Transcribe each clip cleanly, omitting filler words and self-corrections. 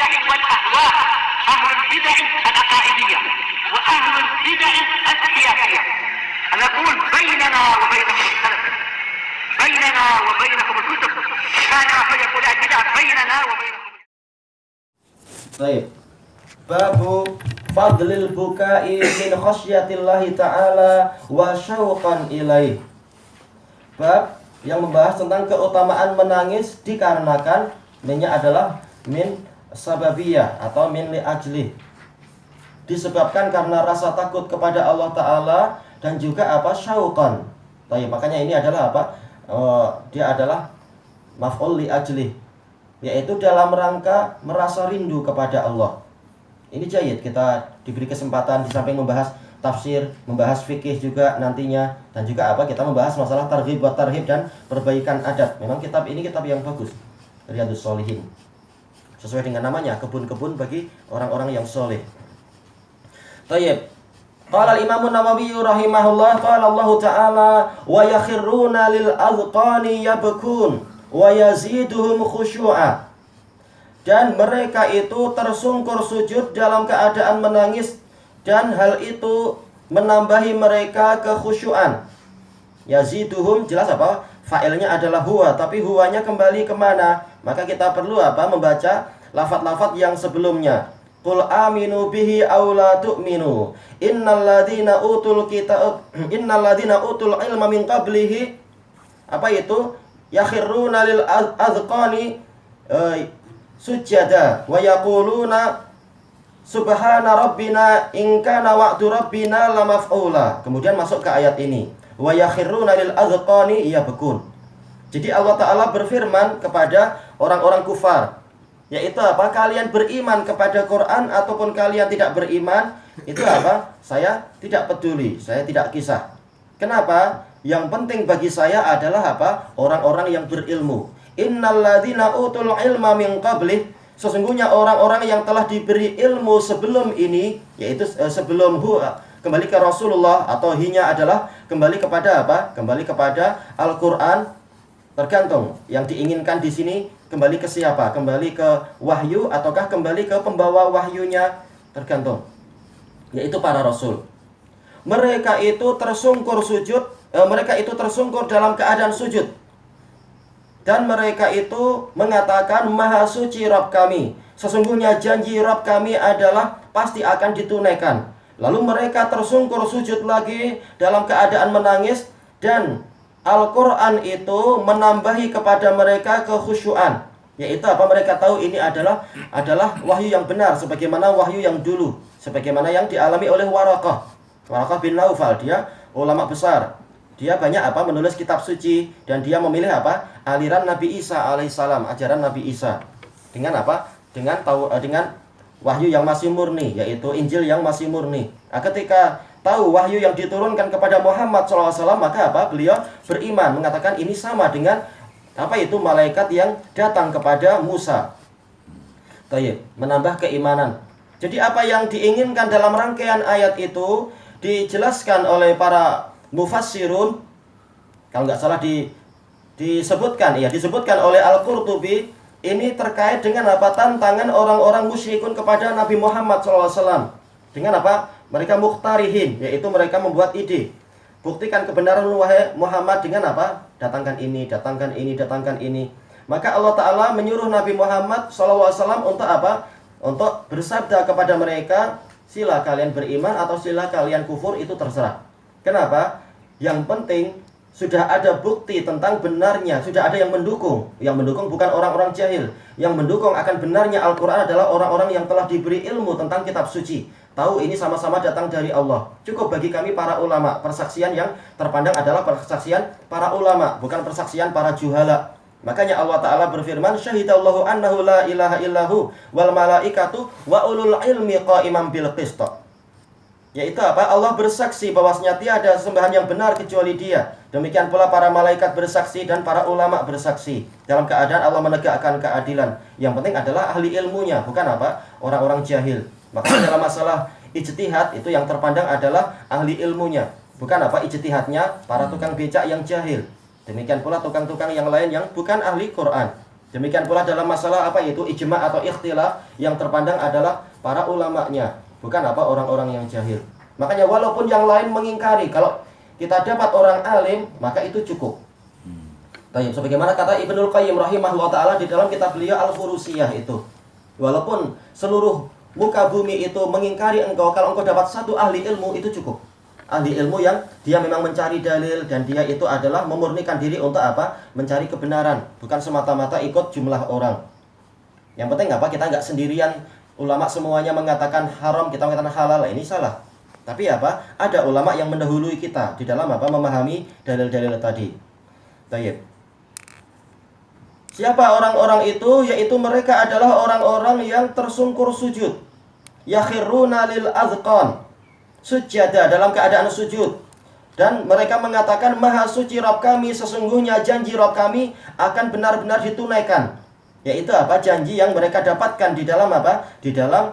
البدع والأهواء، أهل البدع العقائدية وأهل البدع السياسية. نقول بيننا وبينكم السلف، بيننا وبينكم الكتب، كان فيقول البدع بيننا وبينكم. طيب، باب fadlil bukai min khasyatillahi ta'ala wa syauqan ilaih. Bab yang membahas tentang keutamaan menangis dikarenakan minnya adalah min sababiyah atau min li ajli, disebabkan karena rasa takut kepada Allah Ta'ala dan juga apa, syauqan. Baik, makanya ini adalah apa, dia adalah maf'ul li ajli, yaitu dalam rangka merasa rindu kepada Allah. Ini jayid, kita diberi kesempatan di samping membahas tafsir, membahas fikih juga nantinya, dan juga apa, kita membahas masalah targhib wa tarhib dan perbaikan adab. Memang kitab ini kitab yang bagus, Riyadhus Shalihin. Sesuai dengan namanya, kebun-kebun bagi orang-orang yang soleh. Tayyib. Qala al-Imam an-Nawawi rahimahullah, qala Allah Ta'ala wa yakhirruna lil azqani yabkun wa yaziduhum khusyu'a. Dan mereka itu tersungkur sujud dalam keadaan menangis, dan hal itu menambahi mereka kekhusyuan. Yaziduhum, jelas apa? Fa'ilnya adalah huwa, tapi huwanya kembali kemana? Maka kita perlu apa? Membaca lafaz-lafaz yang sebelumnya. Qul aminu bihi aw la tu'minu. Innal ladzina utul ilma min qablihi. Apa itu? Yakhirruna lil azqani sujada wa yaquluna subhana rabbina in kana wa'du rabbina lamaf'ula. Kemudian masuk ke ayat ini, wa yakhirruna lil azqani yabkun. Jadi Allah Ta'ala berfirman kepada orang-orang kufar, yaitu apa? Kalian beriman kepada Quran ataupun kalian tidak beriman, itu apa? Saya tidak peduli, saya tidak kisah. Kenapa? Yang penting bagi saya adalah apa? Orang-orang yang berilmu. Innal ladzina utul ilma min qablih, sesungguhnya orang-orang yang telah diberi ilmu sebelum ini, yaitu sebelum kembali ke Rasulullah, atau hinya adalah kembali kepada apa? Kembali kepada Al-Qur'an. Tergantung yang diinginkan di sini, kembali ke siapa? Kembali ke wahyu ataukah kembali ke pembawa wahyunya? Tergantung. Yaitu para rasul. Mereka itu tersungkur sujud, mereka itu tersungkur dalam keadaan sujud. Dan mereka itu mengatakan, Maha suci Rabb kami, sesungguhnya janji Rabb kami adalah pasti akan ditunaikan. Lalu mereka tersungkur sujud lagi dalam keadaan menangis, dan Al-Quran itu menambahi kepada mereka kekhusyuan, yaitu apa? Mereka tahu ini adalah wahyu yang benar, sebagaimana wahyu yang dulu, sebagaimana yang dialami oleh Waraqah bin Naufal. Dia ulama besar, dia banyak apa? Menulis kitab suci, dan dia memilih apa? Aliran Nabi Isa alaihissalam, ajaran Nabi Isa. Dengan apa? Dengan wahyu yang masih murni, yaitu Injil yang masih murni. Nah, ketika tahu wahyu yang diturunkan kepada Muhammad SAW, maka apa? Beliau beriman, mengatakan ini sama dengan apa itu? Malaikat yang datang kepada Musa. Tayyib, menambah keimanan. Jadi apa yang diinginkan dalam rangkaian ayat itu dijelaskan oleh para mufassirun, kalau nggak salah disebutkan oleh Al-Qurtubi, ini terkait dengan apa? Tantangan orang-orang musyrikun kepada Nabi Muhammad SAW. Dengan apa? Mereka mukhtarihin, yaitu mereka membuat ide. Buktikan kebenaran wahai Muhammad dengan apa? Datangkan ini, datangkan ini, datangkan ini. Maka Allah Ta'ala menyuruh Nabi Muhammad SAW untuk apa? Untuk bersabda kepada mereka, sila kalian beriman atau sila kalian kufur, itu terserah. Kenapa? Yang penting sudah ada bukti tentang benarnya, sudah ada yang mendukung. Yang mendukung bukan orang-orang jahil. Yang mendukung akan benarnya Al-Quran adalah orang-orang yang telah diberi ilmu tentang kitab suci. Tahu ini sama-sama datang dari Allah. Cukup bagi kami para ulama. Persaksian yang terpandang adalah persaksian para ulama, bukan persaksian para juhala. Makanya Allah Ta'ala berfirman, Syahidallahu annahu la ilaha illahu wal malaikatu wa ulul ilmi qaiman bil qist. Yaitu apa? Allah bersaksi bahwasanya tiada sembahan yang benar kecuali Dia. Demikian pula para malaikat bersaksi dan para ulama bersaksi. Dalam keadaan Allah menegakkan keadilan. Yang penting adalah ahli ilmunya, bukan apa? Orang-orang jahil. Maka dalam masalah ijtihad itu yang terpandang adalah ahli ilmunya, bukan apa? Ijtihadnya para tukang becak yang jahil. Demikian pula tukang-tukang yang lain yang bukan ahli Quran. Demikian pula dalam masalah apa itu ijma atau ikhtilaf, yang terpandang adalah para ulamanya, bukan apa orang-orang yang jahil. Makanya walaupun yang lain mengingkari, kalau kita dapat orang alim, maka itu cukup. Baik, sebagaimana kata Ibnul Qayyim rahimahullah ta'ala di dalam kitab beliau Al-Furusiyah itu. Walaupun seluruh muka bumi itu mengingkari engkau, kalau engkau dapat satu ahli ilmu, itu cukup. Ahli ilmu yang dia memang mencari dalil, dan dia itu adalah memurnikan diri untuk apa? Mencari kebenaran, bukan semata-mata ikut jumlah orang. Yang penting apa? Kita nggak sendirian. Ulama semuanya mengatakan haram, kita mengatakan halal, ini salah. Tapi apa? Ada ulama yang mendahului kita di dalam apa? Memahami dalil-dalil tadi. Baik. Siapa orang-orang itu? Yaitu mereka adalah orang-orang yang tersungkur sujud. Yakhiruna lil azqan. Sujada, dalam keadaan sujud. Dan mereka mengatakan, Maha suci Rabb kami, sesungguhnya janji Rabb kami akan benar-benar ditunaikan. Yaitu apa? Janji yang mereka dapatkan di dalam apa? Di dalam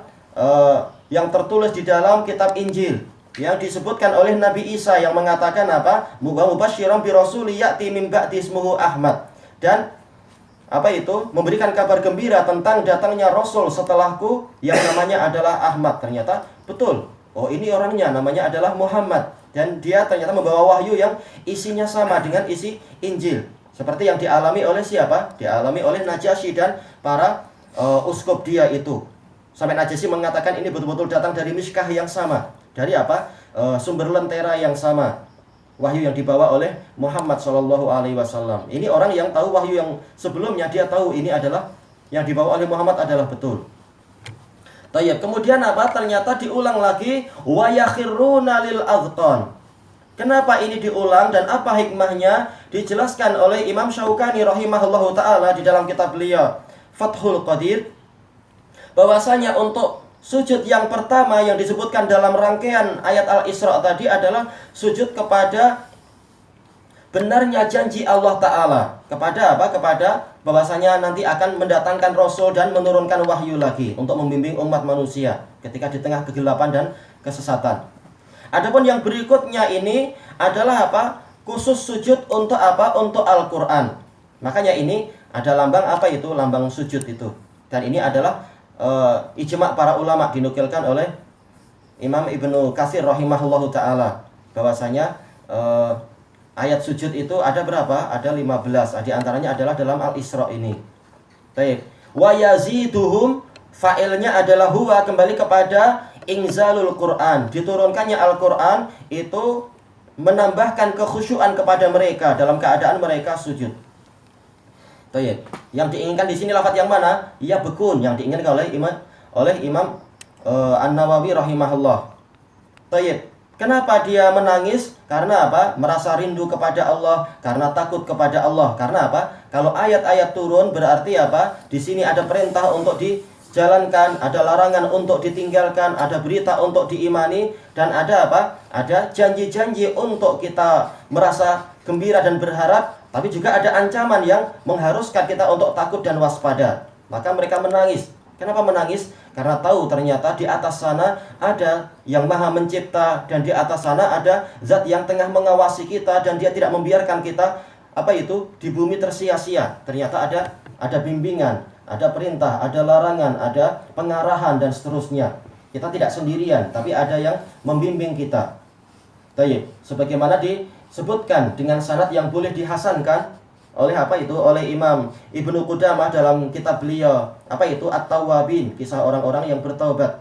yang tertulis di dalam kitab Injil, yang disebutkan oleh Nabi Isa, yang mengatakan apa? Mubasysyiran bi rasuli ya'ti min ba'di ismuhu Ahmad. Dan apa itu? Memberikan kabar gembira tentang datangnya Rasul setelahku yang namanya adalah Ahmad. Ternyata betul. Oh, ini orangnya namanya adalah Muhammad. Dan dia ternyata membawa wahyu yang isinya sama dengan isi Injil. Seperti yang dialami oleh siapa? Dialami oleh Najasyi dan para uskup dia itu. Sampai Najasyi mengatakan ini betul-betul datang dari miskah yang sama. Dari apa? Sumber lentera yang sama. Wahyu yang dibawa oleh Muhammad SAW. Ini orang yang tahu wahyu yang sebelumnya, dia tahu ini adalah yang dibawa oleh Muhammad adalah betul. Tayyib. Kemudian apa? Ternyata diulang lagi, wa yakhiruna lil azqan. Kenapa ini diulang dan apa hikmahnya? Dijelaskan oleh Imam Syaukani rahimahullahu taala di dalam kitab beliau Fathul Qadir, bahwasanya untuk sujud yang pertama yang disebutkan dalam rangkaian ayat Al-Isra tadi adalah sujud kepada benarnya janji Allah Ta'ala. Kepada apa? Kepada bahwasanya nanti akan mendatangkan Rasul dan menurunkan wahyu lagi untuk membimbing umat manusia ketika di tengah kegelapan dan kesesatan. Adapun yang berikutnya ini adalah apa? Khusus sujud untuk apa? Untuk Al-Quran. Makanya ini ada lambang apa itu? Lambang sujud itu. Dan ini adalah ijma' para ulama, dinukilkan oleh Imam Ibnu Katsir rahimahullahu ta'ala, bahwasanya ayat sujud itu ada berapa? Ada 15. Di antaranya adalah dalam Al-Isra ini. Baik. Wa yaziduhum, fa'ilnya adalah huwa, kembali kepada inzalul Quran. Diturunkannya Al-Quran itu menambahkan kekhusyuan kepada mereka dalam keadaan mereka sujud. Baik. Yang diinginkan di sini lafaz yang mana? Ya bekun, yang diinginkan oleh Imam An-Nawawi rahimahullah. Baik. Kenapa dia menangis? Karena apa? Merasa rindu kepada Allah, karena takut kepada Allah. Karena apa? Kalau ayat-ayat turun berarti apa? Di sini ada perintah untuk dijalankan, ada larangan untuk ditinggalkan, ada berita untuk diimani, dan ada apa? Ada janji-janji untuk kita merasa gembira dan berharap, tapi juga ada ancaman yang mengharuskan kita untuk takut dan waspada. Maka mereka menangis. Kenapa menangis? Karena tahu ternyata di atas sana ada yang maha mencipta, dan di atas sana ada zat yang tengah mengawasi kita, dan dia tidak membiarkan kita apa itu di bumi tersia-sia. Ternyata ada bimbingan, ada perintah, ada larangan, ada pengarahan dan seterusnya. Kita tidak sendirian, tapi ada yang membimbing kita. Baik, sebagaimana disebutkan dengan sanad yang boleh dihasankan oleh apa itu? Oleh Imam Ibnu Qudamah dalam kitab beliau apa itu? At-Tawwabin, kisah orang-orang yang bertaubat.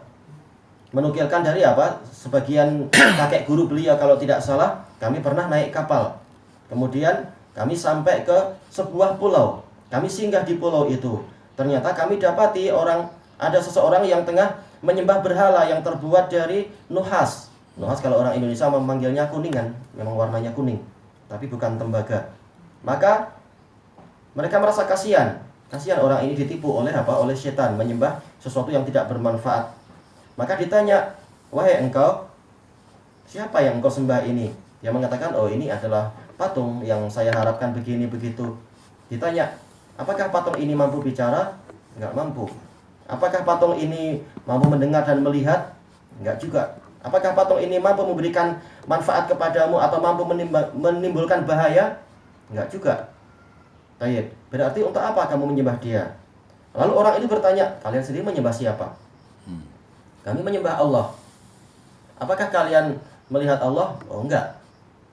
Menukilkan dari apa? Sebagian kakek guru beliau kalau tidak salah, kami pernah naik kapal. Kemudian kami sampai ke sebuah pulau. Kami singgah di pulau itu. Ternyata kami dapati ada seseorang yang tengah menyembah berhala yang terbuat dari nuhas. Nuhas kalau orang Indonesia memanggilnya kuningan, memang warnanya kuning, tapi bukan tembaga. Maka mereka merasa kasihan orang ini ditipu oleh apa? Oleh setan, menyembah sesuatu yang tidak bermanfaat. Maka ditanya, wahai engkau, siapa yang engkau sembah ini? Dia mengatakan, oh ini adalah patung yang saya harapkan begini begitu. Ditanya, apakah patung ini mampu bicara? Enggak mampu. Apakah patung ini mampu mendengar dan melihat? Enggak juga. Apakah patung ini mampu memberikan manfaat kepadamu atau mampu menimbulkan bahaya? Enggak juga. Baik, berarti untuk apa kamu menyembah dia? Lalu orang itu bertanya, kalian sendiri menyembah siapa? Kami menyembah Allah. Apakah kalian melihat Allah? Oh enggak.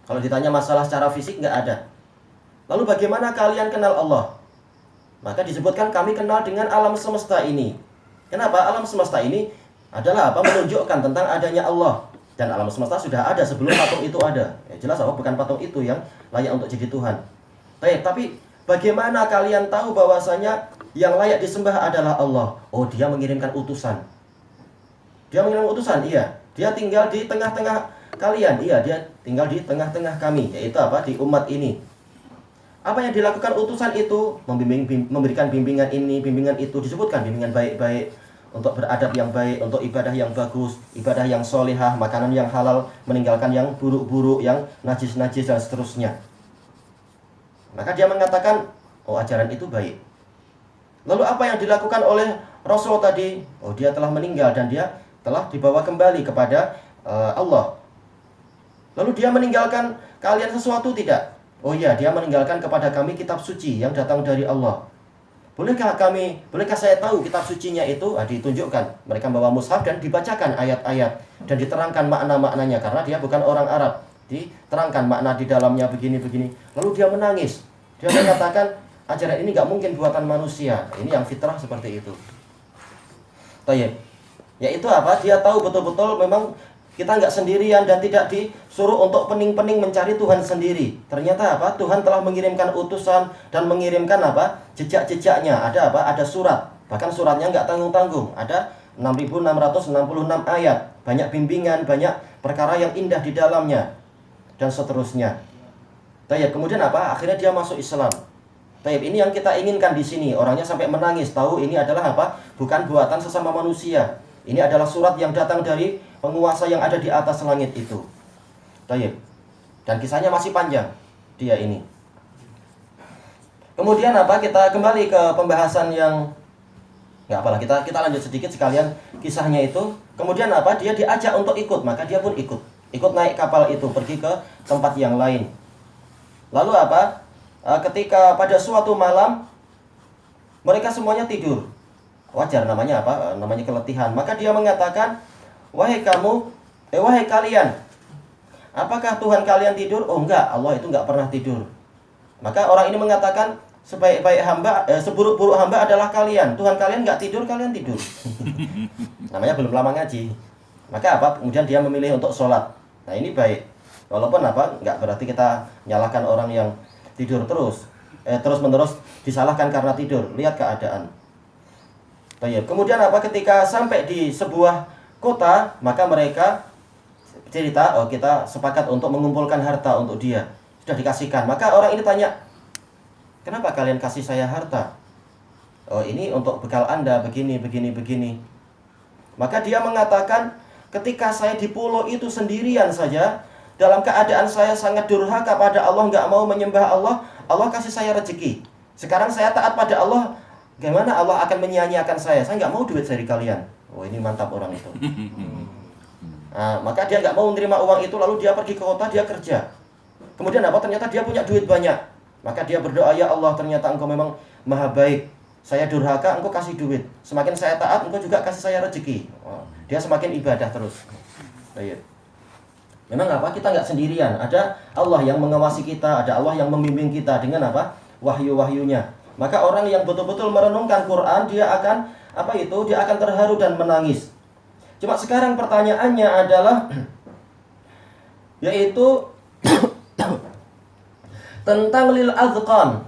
Kalau ditanya masalah secara fisik enggak ada. Lalu bagaimana kalian kenal Allah? Maka disebutkan kami kenal dengan alam semesta ini. Kenapa? Alam semesta ini adalah apa? Menunjukkan tentang adanya Allah. Dan alam semesta sudah ada sebelum patung itu ada. Ya, jelas apa? Bukan patung itu yang layak untuk jadi Tuhan. Tapi bagaimana kalian tahu bahwasanya yang layak disembah adalah Allah? Oh, dia mengirimkan utusan. Dia mengirimkan utusan, iya. Dia tinggal di tengah-tengah kalian, iya. Dia tinggal di tengah-tengah kami, yaitu apa? Di umat ini. Apa yang dilakukan utusan itu? Memberikan bimbingan ini, bimbingan itu. Disebutkan bimbingan baik-baik, untuk beradab yang baik, untuk ibadah yang bagus, ibadah yang solehah, makanan yang halal, meninggalkan yang buruk-buruk, yang najis-najis, dan seterusnya. Maka dia mengatakan, oh ajaran itu baik. Lalu apa yang dilakukan oleh Rasul tadi? Oh, dia telah meninggal dan dia telah dibawa kembali kepada Allah. Lalu dia meninggalkan kalian sesuatu tidak? Oh iya, dia meninggalkan kepada kami kitab suci yang datang dari Allah. Bolehkah saya tahu kitab sucinya itu? Ditunjukkan. Mereka membawa mushaf dan dibacakan ayat-ayat dan diterangkan makna-maknanya karena dia bukan orang Arab. Diterangkan makna di dalamnya begini-begini. Lalu dia menangis. Dia mengatakan, ajaran ini nggak mungkin buatan manusia. Ini yang fitrah seperti itu. Tayyib. Yaitu apa? Dia tahu betul-betul memang kita nggak sendirian dan tidak disuruh untuk pening-pening mencari Tuhan sendiri. Ternyata apa? Tuhan telah mengirimkan utusan dan mengirimkan apa? Jejak-jejaknya. Ada apa? Ada surat. Bahkan suratnya nggak tanggung-tanggung. Ada 6.666 ayat. Banyak bimbingan, banyak perkara yang indah di dalamnya. Dan seterusnya. Tayyib. Kemudian apa? Akhirnya dia masuk Islam. Tayyib. Ini yang kita inginkan di sini. Orangnya sampai menangis. Tahu ini adalah apa? Bukan buatan sesama manusia. Ini adalah surat yang datang dari penguasa yang ada di atas langit itu. Tayyib. Dan kisahnya masih panjang. Dia ini. Kemudian apa? Kita kembali ke pembahasan yang nggak apalah, kita lanjut sedikit sekalian kisahnya itu. Kemudian apa? Dia diajak untuk ikut, maka dia pun ikut. Ikut naik kapal itu pergi ke tempat yang lain. Lalu apa? Ketika pada suatu malam mereka semuanya tidur. Wajar namanya apa? Namanya keletihan. Maka dia mengatakan, wahai kalian, apakah Tuhan kalian tidur? Oh enggak, Allah itu enggak pernah tidur. Maka orang ini mengatakan, sebaik-baik hamba, seburuk-buruk hamba adalah kalian. Tuhan kalian enggak tidur, kalian tidur. Namanya belum lama ngaji. Maka apa? Kemudian dia memilih untuk sholat. Nah ini baik. Walaupun apa? Enggak berarti kita nyalahkan orang yang tidur terus-menerus disalahkan karena tidur. Lihat keadaan. Kemudian apa? Ketika sampai di sebuah kota, maka mereka cerita, oh kita sepakat untuk mengumpulkan harta untuk dia. Sudah dikasihkan. Maka orang ini tanya, kenapa kalian kasih saya harta? Oh ini untuk bekal Anda, begini. Maka dia mengatakan, ketika saya di pulau itu sendirian saja, dalam keadaan saya sangat durhaka pada Allah, nggak mau menyembah Allah, Allah kasih saya rezeki. Sekarang saya taat pada Allah, bagaimana Allah akan menyia-nyiakan saya? Saya nggak mau duit dari kalian. Oh ini mantap orang itu. Nah, maka dia nggak mau menerima uang itu, lalu dia pergi ke kota, dia kerja. Kemudian apa? Ternyata dia punya duit banyak. Maka dia berdoa, ya Allah, ternyata Engkau memang maha baik. Saya durhaka, Engkau kasih duit. Semakin saya taat, Engkau juga kasih saya rezeki. Oh, dia semakin ibadah terus. Baik. Memang apa? Kita nggak sendirian. Ada Allah yang mengawasi kita, ada Allah yang membimbing kita dengan apa? Wahyu-wahyunya. Maka orang yang betul-betul merenungkan Quran, dia akan dia akan terharu dan menangis. Cuma sekarang pertanyaannya adalah yaitu tentang lil azqan.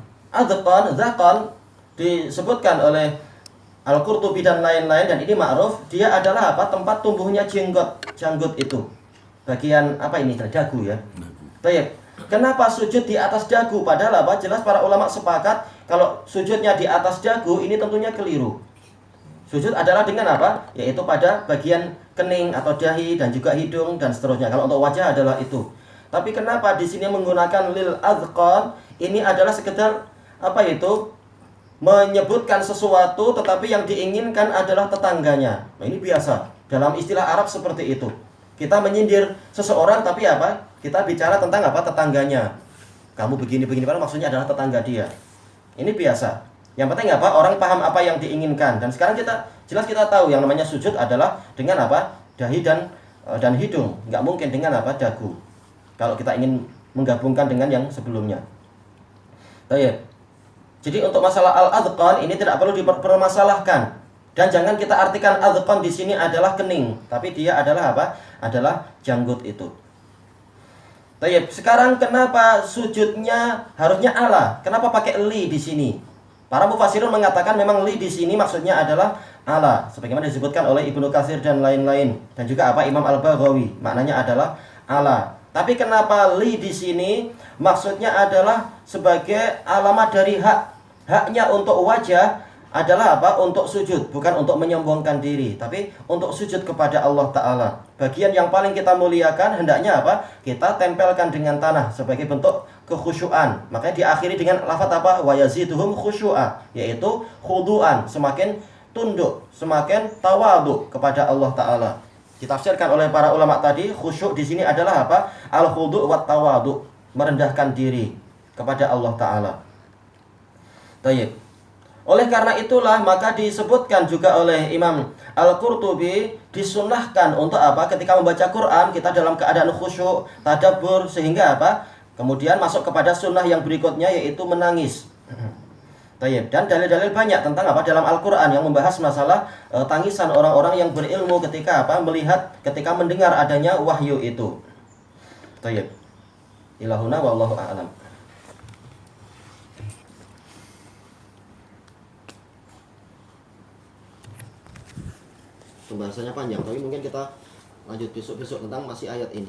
Zaqan disebutkan oleh Al-Qurtubi dan lain-lain, dan ini ma'ruf, dia adalah apa? Tempat tumbuhnya janggut itu. Bagian apa ini? Dagu ya. Baik. Kenapa sujud di atas dagu? Padahal apa? Jelas para ulama sepakat kalau sujudnya di atas dagu ini tentunya keliru. Sujud adalah dengan apa? Yaitu pada bagian kening atau dahi dan juga hidung dan seterusnya. Kalau untuk wajah adalah itu. Tapi kenapa di sini menggunakan lil azqan? Ini adalah sekedar menyebutkan sesuatu, tetapi yang diinginkan adalah tetangganya. Nah, ini biasa dalam istilah Arab seperti itu. Kita menyindir seseorang, tapi apa? Kita bicara tentang apa? Tetangganya. Kamu begini, padahal maksudnya adalah tetangga dia. Ini biasa. Yang penting apa? Orang paham apa yang diinginkan. Dan sekarang jelas kita tahu yang namanya sujud adalah dengan apa? Dahi dan hidung. Nggak mungkin dengan apa? Dagu. Kalau kita ingin menggabungkan dengan yang sebelumnya. Baik. Jadi untuk masalah al-adqan ini tidak perlu dipermasalahkan. Dan jangan kita artikan adqan di sini adalah kening, tapi dia adalah apa? Adalah janggut itu. Baik, sekarang kenapa sujudnya harusnya ala? Kenapa pakai li di sini? Para mufassirun mengatakan memang li di sini maksudnya adalah ala, sebagaimana disebutkan oleh Ibnu Katsir dan lain-lain, dan juga apa Imam Al-Baghawi, maknanya adalah ala. Tapi kenapa li di sini maksudnya adalah sebagai alamat dari haknya untuk wajah adalah apa? Untuk sujud, bukan untuk menyombongkan diri, tapi untuk sujud kepada Allah Ta'ala. Bagian yang paling kita muliakan hendaknya apa? Kita tempelkan dengan tanah sebagai bentuk kekhusyuan. Makanya diakhiri dengan lafaz apa? Wa yaziduhum khusyu'a, yaitu khudu'an, semakin tunduk, semakin tawadhu kepada Allah Ta'ala. Ditafsirkan oleh para ulama tadi, khusyuk di sini adalah apa? Al-khudu' wa tawadhu, merendahkan diri kepada Allah Ta'ala. Baik. Oleh karena itulah maka disebutkan juga oleh Imam Al-Qurtubi, disunnahkan untuk apa? Ketika membaca Quran kita dalam keadaan khusyuk, tadabbur, sehingga apa? Kemudian masuk kepada sunnah yang berikutnya yaitu menangis. Dan dalil-dalil banyak tentang apa dalam Al-Quran yang membahas masalah tangisan orang-orang yang berilmu ketika apa? Melihat, ketika mendengar adanya wahyu itu. Ilahuna wallahu a'lam. Pembahasannya panjang, tapi mungkin kita lanjut besok-besok tentang masih ayat ini.